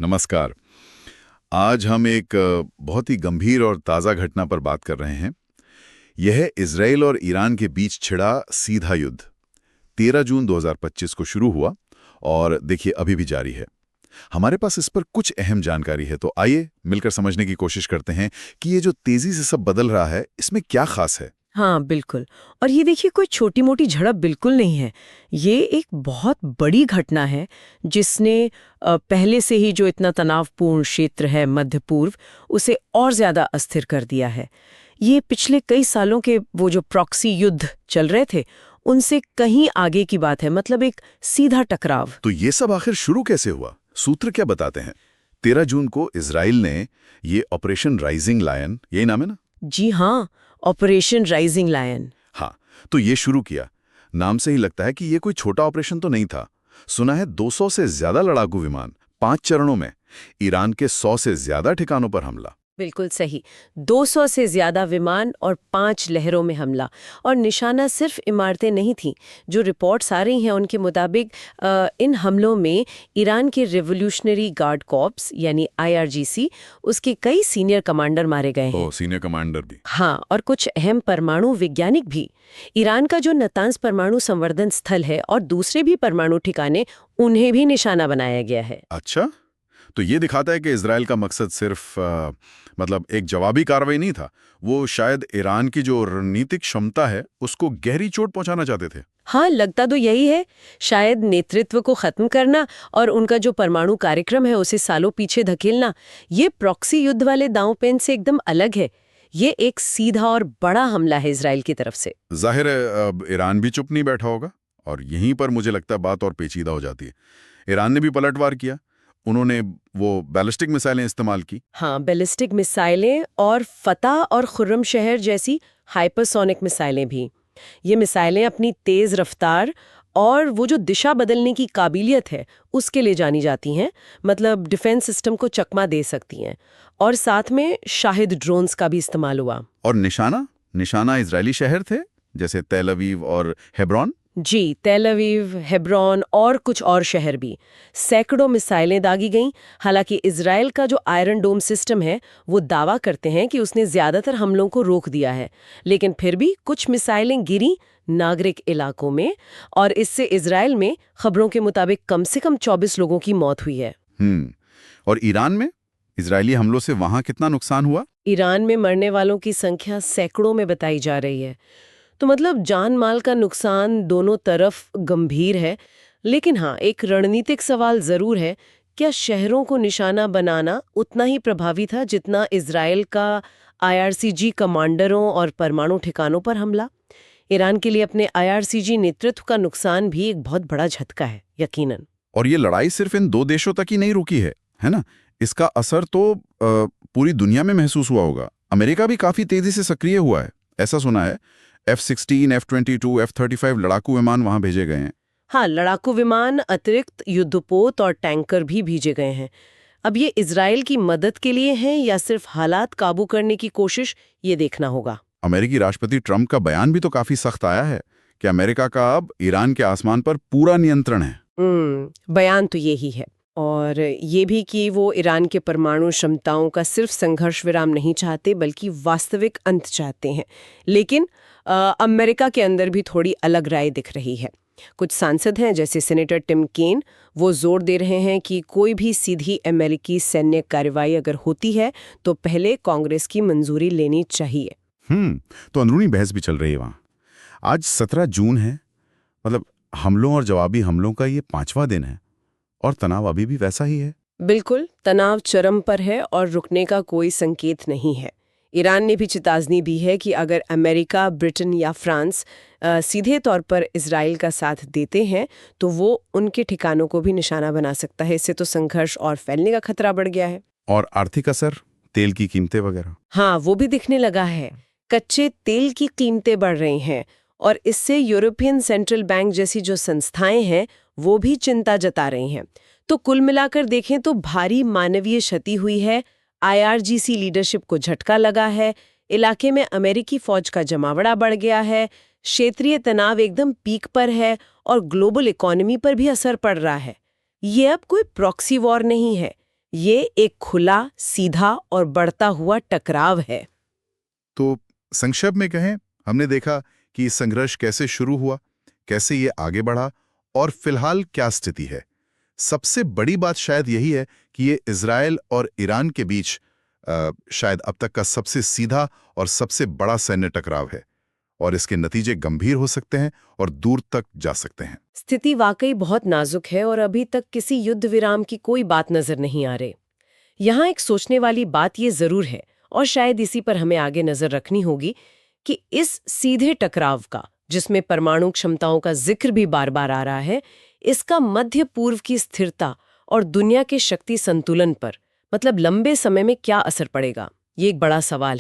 नमस्कार। आज हम एक बहुत ही गंभीर और ताज़ा घटना पर बात कर रहे हैं। यह है इजराइल और ईरान के बीच छिड़ा सीधा युद्ध। 13 जून 2025 को शुरू हुआ और देखिए अभी भी जारी है। हमारे पास इस पर कुछ अहम जानकारी है, तो आइए मिलकर समझने की कोशिश करते हैं कि ये जो तेजी से सब बदल रहा है, इसमें क्या खास है। हाँ, बिल्कुल। और ये देखिए कोई छोटी-मोटी झड़प बिल्कुल नहीं है। ये एक बहुत बड़ी घटना है जिसने पहले से ही जो इतना तनावपूर्ण क्षेत्र है मध्य पूर्व, उसे और ज़्यादा अस्थिर कर दिया है। ये पिछले कई सालों के वो जो प्रॉक्सी युद्ध चल रहे थे, उनसे कहीं आगे की बात है, मतलब एक सीधा टकराव। तो ये सब आखिर शुरू कैसे हुआ? सूत्र क्या बताते हैं? 13 जून को इजराइल ने ये ऑपरेशन राइजिंग लायन, यही नाम है ना? जी हाँ, ऑपरेशन राइजिंग लायन। हाँ, तो ये शुरू किया। नाम से ही लगता है कि ये कोई छोटा ऑपरेशन तो नहीं था। सुना है 200 से ज्यादा लड़ाकू विमान, 5 चरणों में, ईरान के 100 से ज्यादा ठिकानों पर हमला। बिल्कुल सही। 200 से ज्यादा विमान और 5 लहरों में हमला। और निशाना सिर्फ इमारतें नहीं थीं। जो रिपोर्ट्स आ रही हैं उनके मुताबिक इन हमलों में ईरान के रिवोल्यूशनरी गार्ड कॉर्प्स यानी IRGC, उसके कई सीनियर कमांडर मारे गए हैं। सीनियर कमांडर भी। हाँ, और कुछ अहम परमाणु वैज्ञानिक भी। ईरान का जो नतांज परमाणु संवर्धन स्थल है और दूसरे भी परमाणु ठिकाने, उन्हें भी निशाना बनाया गया है। अच्छा, तो ये दिखाता है कि इजराइल का मकसद सिर्फ मतलब एक जवाबी कार्रवाई नहीं था। वो शायद ईरान की जो रणनीतिक क्षमता है उसको गहरी चोट पहुंचाना चाहते थे। हाँ, लगता तो यही है। शायद नेतृत्व को खत्म करना और उनका जो परमाणु कार्यक्रम है उसे सालों पीछे धकेलना। ये प्रॉक्सी युद्ध वाले दांवपेच से एकदम अलग है। ये एक सीधा और बड़ा हमला है इजराइल की तरफ से। जाहिर है अब ईरान भी चुप नहीं बैठा होगा, और यहीं पर मुझे लगता है बात और पेचीदा हो जाती है। ईरान ने भी पलटवार किया। उन्होंने वो बैलिस्टिक मिसाइलें इस्तेमाल की। हाँ, बैलिस्टिक मिसाइलें और फतह और खुर्रम शहर जैसी हाइपरसोनिक मिसाइलें भी। ये मिसाइलें अपनी तेज रफ्तार और वो जो दिशा बदलने की काबिलियत है उसके लिए जानी जाती हैं। मतलब डिफेंस सिस्टम को चकमा दे सकती हैं। और साथ में शाहिद ड्रोन्स का भी इस्तेमाल हुआ। और निशाना निशाना इजरायली शहर थे, जैसे तेल अवीव और हेब्रोन। जी, तेल अवीव, हेब्रोन और कुछ और शहर भी। सैकड़ों मिसाइलें दागी गईं। हालांकि इजराइल का जो आयरन डोम सिस्टम है वो दावा करते हैं कि उसने ज्यादातर हमलों को रोक दिया है, लेकिन फिर भी कुछ मिसाइलें गिरी नागरिक इलाकों में, और इससे इजराइल में खबरों के मुताबिक कम से कम 24 लोगों की मौत हुई है। और ईरान में इजरायली हमलों से वहां कितना नुकसान हुआ? ईरान में मरने वालों की संख्या सैकड़ों में बताई जा रही है। तो मतलब जान माल का नुकसान दोनों तरफ गंभीर है। लेकिन हाँ, एक रणनीतिक सवाल जरूर है, क्या शहरों को निशाना बनाना उतना ही प्रभावी था जितना इजराइल का IRCG कमांडरों और परमाणु ठिकानों पर हमला? ईरान के लिए अपने IRCG नेतृत्व का नुकसान भी एक बहुत बड़ा झटका है, यकीनन। और ये लड़ाई सिर्फ इन 2 देशों तक ही नहीं रुकी है ना? इसका असर तो पूरी दुनिया में महसूस हुआ होगा। अमेरिका भी काफी तेजी से सक्रिय हुआ है, ऐसा सुना है। F-16, F-22, F-35 लड़ाकू विमान वहां भेजे गए हैं। हाँ, लड़ाकू विमान, अतिरिक्त युद्धपोत और टैंकर भी भेजे गए हैं। अब ये इजराइल की मदद के लिए हैं या सिर्फ हालात काबू करने की कोशिश, ये देखना होगा। अमेरिकी राष्ट्रपति ट्रंप का बयान भी तो काफी सख्त आया है कि अमेरिका का अब ईरान के आसमान पर पूरा नियंत्रण है। बयान तो यही है। और ये भी कि वो ईरान के परमाणु क्षमताओं का सिर्फ संघर्ष विराम नहीं चाहते बल्कि वास्तविक अंत चाहते हैं। लेकिन अमेरिका के अंदर भी थोड़ी अलग राय दिख रही है। कुछ सांसद हैं जैसे सेनेटर टिम केन, वो जोर दे रहे हैं कि कोई भी सीधी अमेरिकी सैन्य कार्रवाई अगर होती है तो पहले कांग्रेस की मंजूरी लेनी चाहिए। तो अंदरूनी बहस भी चल रही है वहाँ। आज 17 जून है, मतलब हमलों और जवाबी हमलों का ये 5वां दिन है, और तनाव अभी भी वैसा ही है। बिल्कुल, तनाव चरम पर है और रुकने का कोई संकेत नहीं है। ईरान ने भी चेतावनी दी है कि अगर अमेरिका, ब्रिटेन या फ्रांस सीधे तौर पर इजराइल का साथ देते हैं तो वो उनके ठिकानों को भी निशाना बना सकता है। इससे तो संघर्ष और फैलने का खतरा बढ़ गया है। और आर्थिक असर, तेल की कीमतें वगैरह। हाँ, वो भी दिखने लगा है। कच्चे तेल की कीमतें बढ़ रही हैं और इससे यूरोपियन सेंट्रल बैंक जैसी जो संस्थाएं हैं वो भी चिंता जता रही हैं। तो कुल मिलाकर देखें तो भारी मानवीय क्षति हुई है, IRGC लीडरशिप को झटका लगा है, इलाके में अमेरिकी फौज का जमावड़ा बढ़ गया है, क्षेत्रीय तनाव एकदम पीक पर है और ग्लोबल इकोनॉमी पर भी असर पड़ रहा है। ये अब कोई प्रॉक्सी वॉर नहीं है, ये एक खुला, सीधा और बढ़ता हुआ टकराव है। तो संक्षेप में कहें, हमने देखा कि संघर्ष कैसे शुरू हुआ, कैसे ये आगे बढ़ा और फिलहाल क्या स्थिति है। सबसे बड़ी बात शायद यही है कि ये इजराइल और ईरान के बीच शायद अब तक का सबसे सीधा और सबसे बड़ा सैन्य टकराव है और इसके नतीजे गंभीर हो सकते हैं और दूर तक जा सकते हैं। स्थिति वाकई बहुत नाजुक है और अभी तक किसी युद्ध विराम की कोई बात नजर नहीं आ रही। यहाँ एक सोचने वाली बात ये जरूर है, और शायद इसी पर हमें आगे नजर रखनी होगी, कि इस सीधे टकराव का, जिसमें परमाणु क्षमताओं का जिक्र भी बार बार आ रहा है, इसका मध्य पूर्व की स्थिरता और दुनिया के शक्ति संतुलन पर, मतलब लंबे समय में क्या असर पड़ेगा, ये एक बड़ा सवाल है।